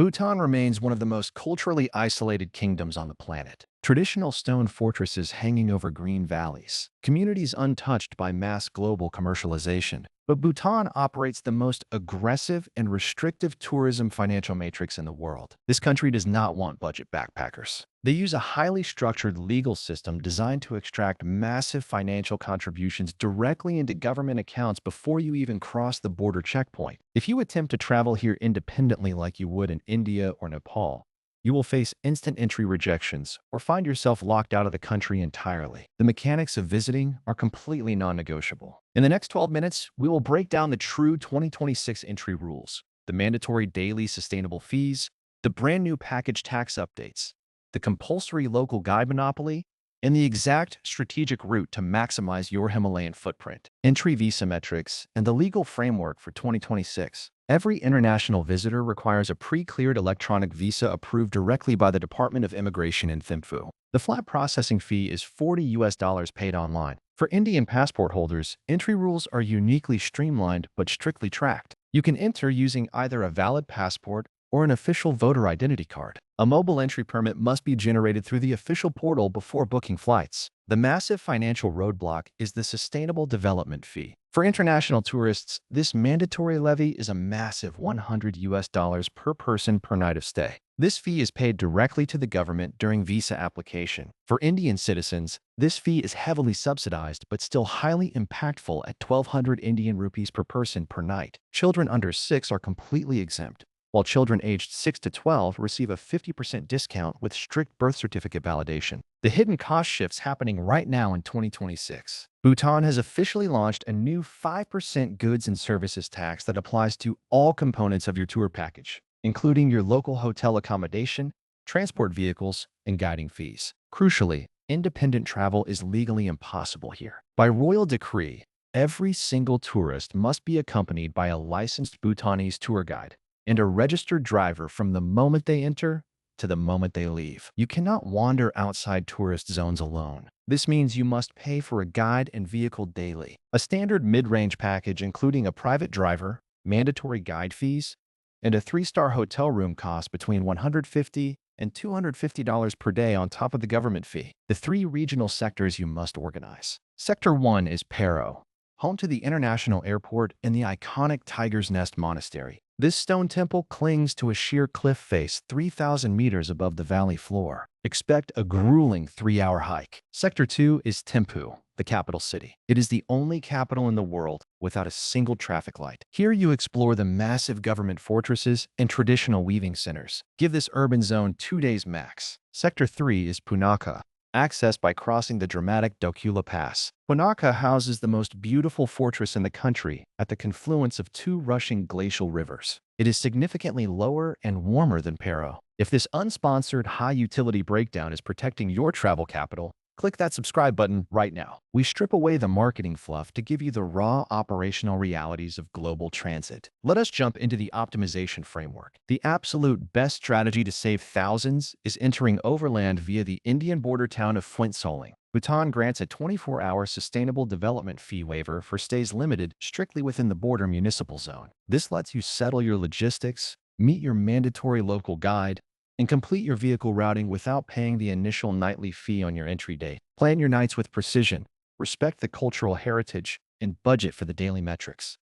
Bhutan remains one of the most culturally isolated kingdoms on the planet. Traditional stone fortresses hanging over green valleys, communities untouched by mass global commercialization. But Bhutan operates the most aggressive and restrictive tourism financial matrix in the world. This country does not want budget backpackers. They use a highly structured legal system designed to extract massive financial contributions directly into government accounts before you even cross the border checkpoint. If you attempt to travel here independently like you would in India or Nepal, you will face instant entry rejections or find yourself locked out of the country entirely. The mechanics of visiting are completely non-negotiable. In the next 12 minutes, we will break down the true 2026 entry rules, the mandatory daily sustainable fees, the brand new package tax updates, the compulsory local guide monopoly, and the exact strategic route to maximize your Himalayan footprint, entry visa metrics, and the legal framework for 2026. Every international visitor requires a pre-cleared electronic visa approved directly by the Department of Immigration in Thimphu. The flat processing fee is $40 paid online. For Indian passport holders, entry rules are uniquely streamlined but strictly tracked. You can enter using either a valid passport or an official voter identity card. A mobile entry permit must be generated through the official portal before booking flights. The massive financial roadblock is the Sustainable Development Fee. For international tourists, this mandatory levy is a massive $100 per person per night of stay. This fee is paid directly to the government during visa application. For Indian citizens, this fee is heavily subsidized but still highly impactful at 1,200 Indian rupees per person per night. Children under 6 are completely exempt, while children aged 6 to 12 receive a 50% discount with strict birth certificate validation. The hidden cost shifts happening right now in 2026. Bhutan has officially launched a new 5% goods and services tax that applies to all components of your tour package, including your local hotel accommodation, transport vehicles, and guiding fees. Crucially, independent travel is legally impossible here. By royal decree, every single tourist must be accompanied by a licensed Bhutanese tour guide and a registered driver from the moment they enter to the moment they leave. You cannot wander outside tourist zones alone. This means you must pay for a guide and vehicle daily. A standard mid-range package including a private driver, mandatory guide fees, and a 3-star hotel room costs between $150 and $250 per day on top of the government fee. The 3 regional sectors you must organize. Sector 1 is Paro, home to the international airport and the iconic Tiger's Nest Monastery. This stone temple clings to a sheer cliff face 3,000 meters above the valley floor. Expect a grueling 3-hour hike. Sector 2 is Thimphu, the capital city. It is the only capital in the world without a single traffic light. Here you explore the massive government fortresses and traditional weaving centers. Give this urban zone 2 days max. Sector 3 is Punakha, accessed by crossing the dramatic Dokula Pass. Punakha houses the most beautiful fortress in the country at the confluence of 2 rushing glacial rivers. It is significantly lower and warmer than Paro. If this unsponsored high-utility breakdown is protecting your travel capital, click that subscribe button right now. We strip away the marketing fluff to give you the raw operational realities of global transit. Let us jump into the optimization framework. The absolute best strategy to save thousands is entering Overland via the Indian border town of Phuentsholing. Bhutan grants a 24-hour sustainable development fee waiver for stays limited strictly within the border municipal zone. This lets you settle your logistics, meet your mandatory local guide, and complete your vehicle routing without paying the initial nightly fee on your entry date. Plan your nights with precision, respect the cultural heritage, and budget for the daily metrics.